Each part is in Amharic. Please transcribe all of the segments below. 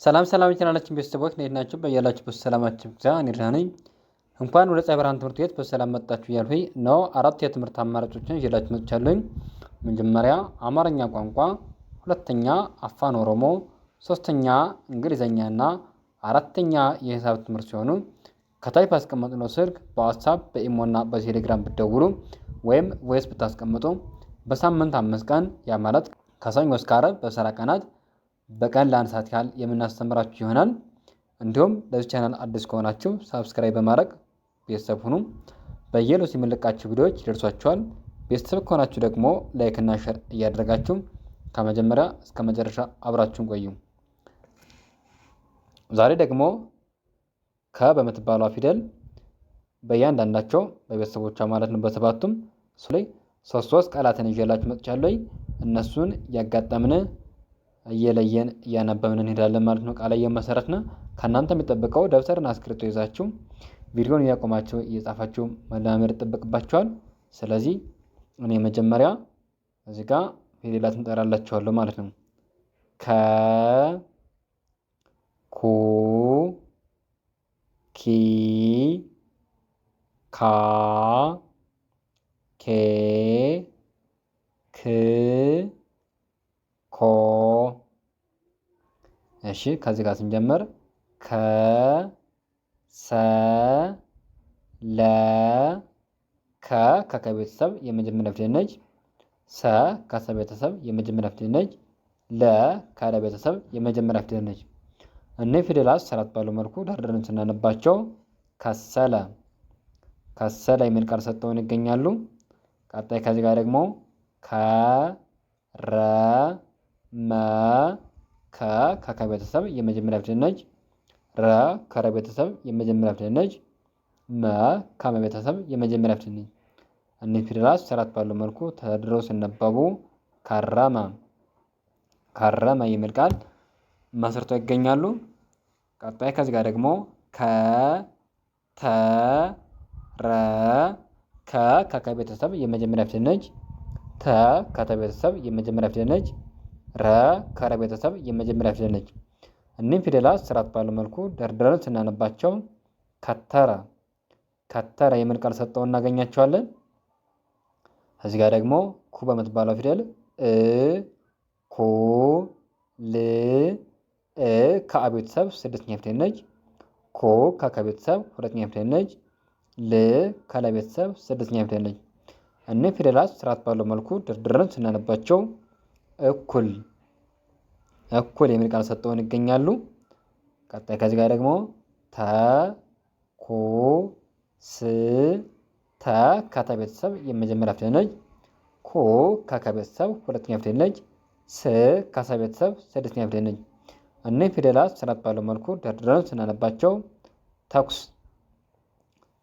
ሰላም ሰላም የቻናላችን ቤተሰቦች እንዴት ናችሁ? በያላችሁበት ሰላማችሁ ይብዛ። እኔ ደህና ነኝ። እንኳን ወደ ፀሐይ ብርሃን ትምህርት ቤት በሰላም መጣችሁ እያልኩኝ ነው። አራት የትምህርት አማራጮችን ይዤላችሁ መጥቻለሁኝ። መጀመሪያ አማርኛ ቋንቋ፣ ሁለተኛ አፋን ኦሮሞ፣ ሶስተኛ እንግሊዘኛ እና አራተኛ የሂሳብ ትምህርት ሲሆኑ ከታች ባስቀመጥነው ስልክ በዋትሳፕ በኢሞ እና በቴሌግራም ብትደውሉ ወይም ቮይስ ብታስቀምጡ በሳምንት 5 ቀን ያ ማለት ከሰኞ እስከ ዓርብ በስራ ቀናት በቀን ለ1 ሰዓት ያህል የምናስተምራችሁ ይሆናል። እንዲሁም ለዚህ ቻናል አዲስ ከሆናችሁ ሳብስክራይብ በማድረግ ቤተሰብ ሁኑ። በየዕለቱ የምንለቃችሁ ቪዲዮዎች ይደርሷችኋል። ቤተሰብ ከሆናችሁ ደግሞ ላይክ እና ሼር እያደረጋችሁ ከመጀመሪያ እስከ መጨረሻ አብራችሁን ቆዩ። ዛሬ ደግሞ ከ በምትባሏ ፊደል በእያንዳንዳቸው በቤተሰቦቿ ማለት ነው በሰባቱም እሱ ላይ ሶስት ቃላትን ይዤላችሁ መጥቻለሁ። እነሱን ያጋጠምን እየለየን እያነበብን እንሄዳለን ማለት ነው። ቃል መሰረት ነው። ከእናንተ የሚጠብቀው ደብተርና እስክሪብቶ ይዛችሁ ቪዲዮን እያቆማችሁ እየጻፋችሁ መለማመድ ይጠበቅባችኋል። ስለዚህ እኔ መጀመሪያ እዚህ ጋር ፊደላትን እንጠራላችኋለሁ ማለት ነው። ከ ኩ ኪ ካ ኬ ክ ኮ። እሺ ከዚህ ጋር ስንጀምር ከ ሰ ለ ከቤተሰብ የመጀመሪያ ፊደል ነች። ሰ ከሰ ቤተሰብ የመጀመሪያ ፊደል ነች። ለ ከለ ቤተሰብ የመጀመሪያ ፊደል ነች። እነዚህ ፊደላት ስርዓት ባለው መልኩ ደርድረን ስናነባቸው ከሰለ ከሰለ የሚል ቃል ሰጥተውን ይገኛሉ። ቀጣይ ከዚህ ጋር ደግሞ ከረ መ ከቤተሰብ የመጀመሪያ ፊደል ነች። ረ ከረ ቤተሰብ የመጀመሪያ ፊደል ነች። መ ከመ ቤተሰብ የመጀመሪያ ፊደል ነች። እነዚህ ፊደላት ስርዓት ባለው መልኩ ተደርድረው ሲነበቡ ከረመ ከረመ የሚል ቃል መስርተው ይገኛሉ። ቀጣይ ከዚህ ጋር ደግሞ ከተ ረ ከቤተሰብ የመጀመሪያ ፊደል ነች። ተ ከተ ቤተሰብ የመጀመሪያ ፊደል ነች። ረ ከረ ቤተሰብ የመጀመሪያ ፊደል ነች። እኒህም ፊደላት ስርዓት ባለው መልኩ ደርድረን ስናነባቸው ከተረ ከተረ የሚል ቃል ሰጠው እናገኛቸዋለን። እዚህ ጋር ደግሞ ኩ በምትባለው ፊደል ኩ ል ከአ ቤተሰብ ስድስተኛ ፊደል ነች። ኮ ከቤተሰብ ሁለተኛ ፊደል ነች። ል ከለ ቤተሰብ ስድስተኛ ፊደል ነች። እነዚህ ፊደላት ስርዓት ባለው መልኩ ደርድረን ስናነባቸው እኩል እኩል የሚል ቃል ሰጠውን ይገኛሉ። ቀጣይ ከዚህ ጋር ደግሞ ተ ኩ ስ ተ ከተ ቤተሰብ የመጀመሪያ ፊደል ነች። ኩ ከከ ቤተሰብ ሁለተኛ ፊደል ነች። ስ ከሰ ቤተሰብ ስድስተኛ ፊደል ነች። እነዚህ ፊደላት ስርዓት ባለው መልኩ ደርድረን ስናነባቸው ተኩስ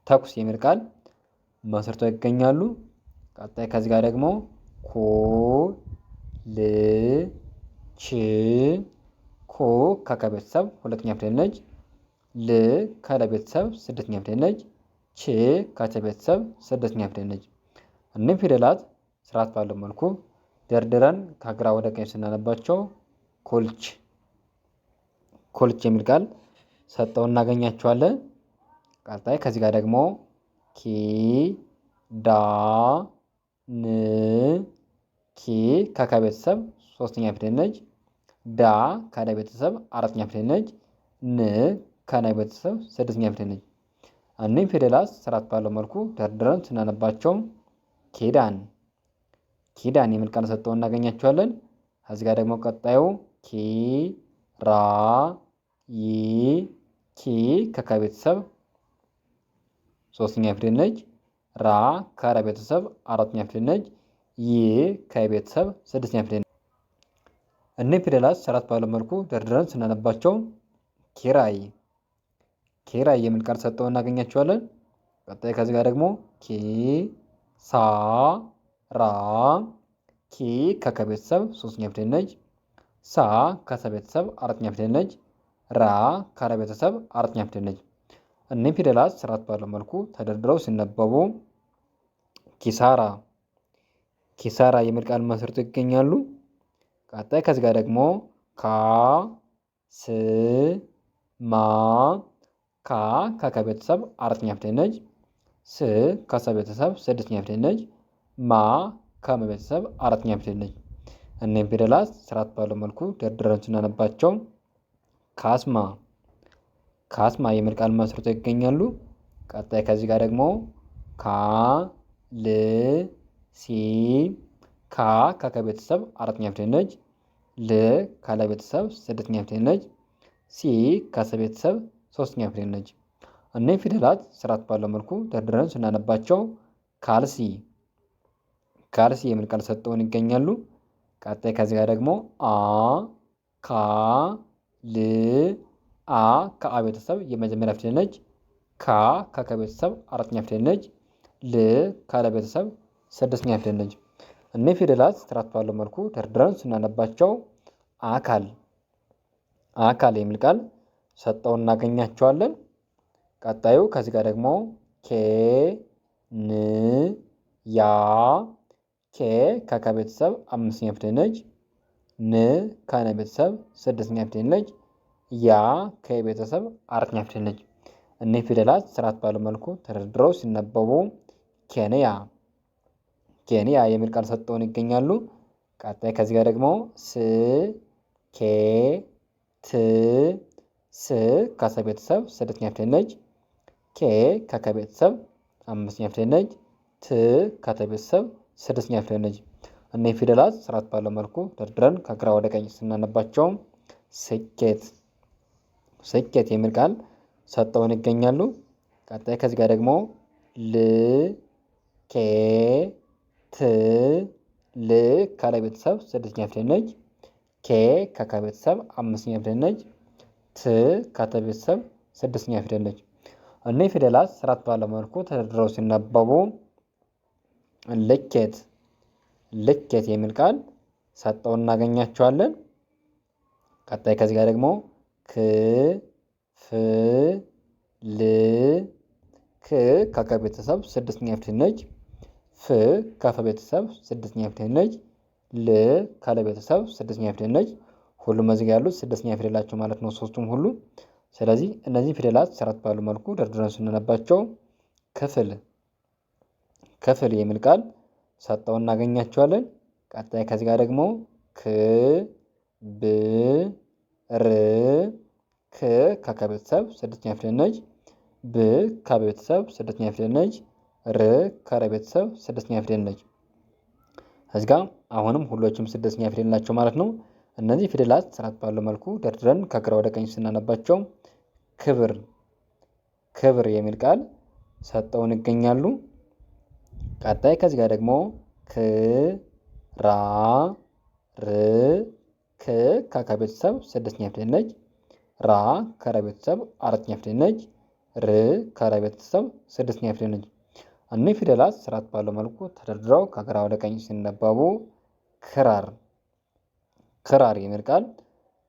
ተኩስ የሚል ቃል መስርተው ይገኛሉ። ቀጣይ ከዚህ ጋር ደግሞ ኩ ል ች ኩ ከከ ቤተሰብ ሁለተኛ ፊደል ነች። ል ከለ ቤተሰብ ስድስተኛ ፊደል ነች። ች ከቸ ቤተሰብ ስድስተኛ ፊደል ነች። እነዚህ ፊደላት ስርዓት ባለው መልኩ ደርድረን ከግራ ወደ ቀኝ ስናነባቸው ኮልች ኮልች የሚል ቃል ሰጠው እናገኛቸዋለን። ቀጣይ ከዚህ ጋር ደግሞ ኪ ዳ ን ኪ ከከ ቤተሰብ ሶስተኛ ፊደል ነች። ዳ ከደ ቤተሰብ አራተኛ ፊደል ነች። ን ከነ ቤተሰብ ስድስተኛ ፊደል ነች። እነዚህ ፊደላት ስርዓት ባለው መልኩ ደርድረን ስናነባቸው ኪዳን ኪዳን የሚል ቃል ሰጠው እናገኛቸዋለን። ከዚህ ጋር ደግሞ ቀጣዩ ኪ ራ ይ ኪ ከከ ቤተሰብ ሶስተኛ ፊደል ነች። ራ ከረ ቤተሰብ አራተኛ ፊደል ነች። ይ ከቤተሰብ ስድስተኛ ፊደል ነች። እነዚህ ፊደላት ስርዓት ባለው መልኩ ደርድረን ስናነባቸው ኪራይ ኪራይ የሚል ቃል ሰጠው እናገኛቸዋለን። ቀጣይ ከዚህ ጋር ደግሞ ኪ ሳ ራ ኪ ከከ ቤተሰብ ሶስተኛ ፊደል ነች። ሳ ከሰ ቤተሰብ አራተኛ ፊደል ነች። ራ ከረ ቤተሰብ አራተኛ ፊደል ነች። እነዚህ ፊደላት ስርዓት ባለው መልኩ ተደርድረው ሲነበቡ ኪሳራ ኪሳራ የሚል ቃል መስርተው ይገኛሉ። ቀጣይ ከዚህ ጋር ደግሞ ካ ስ ማ ካ ከከ ቤተሰብ አራተኛ ፊደል ነች። ስ ከሰ ቤተሰብ ስድስተኛ ፊደል ነች። ማ ከመ ቤተሰብ አራተኛ ፊደል ነች። እነዚህን ፊደላት ስርዓት ባለው መልኩ ደርድረን ስናነባቸው ካስማ ካስማ የሚል ቃል መስርተው ይገኛሉ። ቀጣይ ከዚህ ጋር ደግሞ ካ ል ሲ ካ ከከ ቤተሰብ አራተኛ ፊደል ነች። ል ከለ ቤተሰብ ስድስተኛ ፊደል ነች። ሲ ከሰ ቤተሰብ ሶስተኛ ፊደል ነች። እነዚህ ፊደላት ስርዓት ባለው መልኩ ደርድረን ስናነባቸው ካልሲ ካልሲ የሚል ቃል ሰጠውን ይገኛሉ። ቀጣይ ከዚህ ጋር ደግሞ አ ካ ል አ ከአ ቤተሰብ የመጀመሪያ ፊደል ነች። ካ ከከ ቤተሰብ አራተኛ ፊደል ነች። ል ካለ ቤተሰብ ስድስተኛ ፊደል ነች። እነዚህ ፊደላት ስርዓት ባለው መልኩ ደርድረን ስናነባቸው አካል አካል የሚል ቃል ሰጠው እናገኛቸዋለን። ቀጣዩ ከዚህ ጋር ደግሞ ኬ ን ያ ኬ ከከ ቤተሰብ አምስተኛ ፊደል ነች። ን ከነ ቤተሰብ ስድስተኛ ፊደል ነች። ያ ከቤተሰብ አራተኛ ፊደል ነች። እነዚህ ፊደላት ስርዓት ባለው መልኩ ተደርድረው ሲነበቡ ኬንያ ኬንያ የሚል ቃል ሰጠውን ይገኛሉ። ቀጣይ ከዚህ ጋር ደግሞ ስ ኬ ት ስ ከሰ ቤተሰብ ስድስተኛ ፊደል ነች። ኬ ከከ ቤተሰብ አምስተኛ ፊደል ነች። ት ከተ ቤተሰብ ስድስተኛ ፊደል ነች። እነዚህ ፊደላት ስርዓት ባለው መልኩ ደርድረን ከግራ ወደ ቀኝ ስናነባቸው ስኬት ስኬት የሚል ቃል ሰጠውን ይገኛሉ። ቀጣይ ከዚህ ጋር ደግሞ ል ኬ ት ል ካለ ቤተሰብ ስድስተኛ ፊደል ነች። ኬ ከከ ቤተሰብ አምስተኛ ፊደል ነች። ት ከተ ቤተሰብ ስድስተኛ ፊደል ነች። እነዚህ ፊደላት ስርዓት ባለው መልኩ ተደርድረው ሲነበቡ ልኬት ልኬት የሚል ቃል ሰጠው እናገኛቸዋለን። ቀጣይ ከዚህ ጋር ደግሞ ክ ፍ ል ክ ከከ ቤተሰብ ስድስተኛ ፊደል ነች። ፍ ከፈ ቤተሰብ ስድስተኛ ፊደል ነች። ል ካለ ቤተሰብ ስድስተኛ ፊደል ነች። ሁሉም እዚህ ያሉት ስድስተኛ ፊደላቸው ማለት ነው፣ ሶስቱም ሁሉ። ስለዚህ እነዚህ ፊደላት ስርዓት ባለው መልኩ ደርድረን ስናነባቸው ክፍል ክፍል የሚል ቃል ሰጠው እናገኛቸዋለን። ቀጣይ ከዚህ ጋር ደግሞ ክ ብ ር ክ ከከ ቤተሰብ ስድስተኛ ፊደል ነች። ብ ከበ ቤተሰብ ስድስተኛ ፊደል ነች። ር ከረ ቤተሰብ ስድስተኛ ፊደል ነች። እዚህ ጋር አሁንም ሁሎችም ስድስተኛ ፊደል ናቸው ማለት ነው። እነዚህ ፊደላት ስርዓት ባለው መልኩ ደርድረን ከግራ ወደ ቀኝ ስናነባቸው ክብር ክብር የሚል ቃል ሰጠውን ይገኛሉ። ቀጣይ ከዚህ ጋር ደግሞ ክ ራ ር ክ ከከ ቤተሰብ ስድስተኛ ፊደል ነች። ራ ከረ ቤተሰብ አራተኛ ፊደል ነች። ር ከረ ቤተሰብ ስድስተኛ ፊደል ነች። እነዚህ ፊደላት ስርዓት ባለው መልኩ ተደርድረው ከግራ ወደ ቀኝ ሲነበቡ ክራር ክራር የሚል ቃል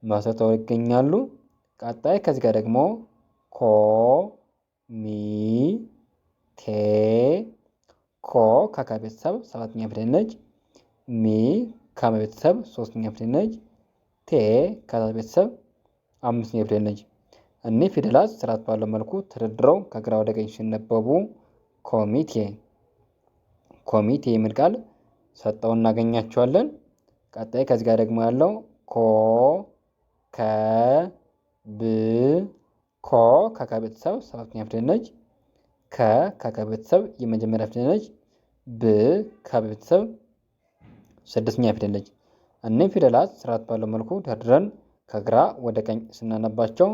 መስርተው ይገኛሉ። ቀጣይ ከዚህ ጋር ደግሞ ኮ ሚ ቴ ኮ ከከ ቤተሰብ ሰባተኛ ፊደል ነች። ሚ ከመ ቤተሰብ ሶስተኛ ፊደል ነች። ቴ ከተ ቤተሰብ አምስተኛ ፊደል ነች። እኒህ ፊደላት ስርዓት ባለው መልኩ ተደርድረው ከግራ ወደ ቀኝ ሲነበቡ ኮሚቴ ኮሚቴ የሚል ቃል ሰጠው እናገኛቸዋለን። ቀጣይ ከዚህ ጋር ደግሞ ያለው ኮ ከ ብ ኮ ከከ ቤተሰብ ሰባተኛ ፊደል ነች። ከ ከከ ቤተሰብ የመጀመሪያ ፊደል ነች። ብ ከቤተሰብ ስድስተኛ ፊደል ነች። እነዚህ ፊደላት ስርዓት ባለው መልኩ ደርድረን ከግራ ወደ ቀኝ ስናነባቸው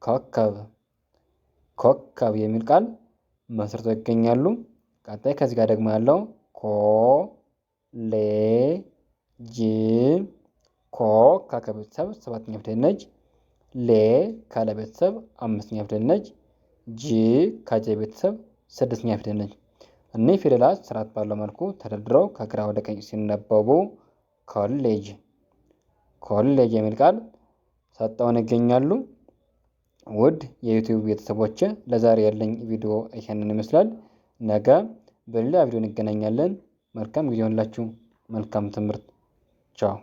ኮከብ ኮከብ የሚል ቃል መስርተው ይገኛሉ። ቀጣይ ከዚህ ጋር ደግሞ ያለው ኮ ሌ ጅ ኮ ከከ ቤተሰብ ሰባተኛ ፊደል ነች። ሌ ካለ ቤተሰብ አምስተኛ ፊደል ነች። ጂ ከጀ ቤተሰብ ስድስተኛ ፊደል ነች። እነዚህ ፊደላት ስርዓት ባለው መልኩ ተደርድረው ከግራ ወደ ቀኝ ሲነበቡ ኮሌጅ ኮሌጅ የሚል ቃል ሰጠውን ይገኛሉ። ውድ የዩቲዩብ ቤተሰቦች ለዛሬ ያለኝ ቪዲዮ ይሄንን ይመስላል። ነገ በሌላ ቪዲዮ እንገናኛለን። መልካም ጊዜ ሆንላችሁ። መልካም ትምህርት። ቻው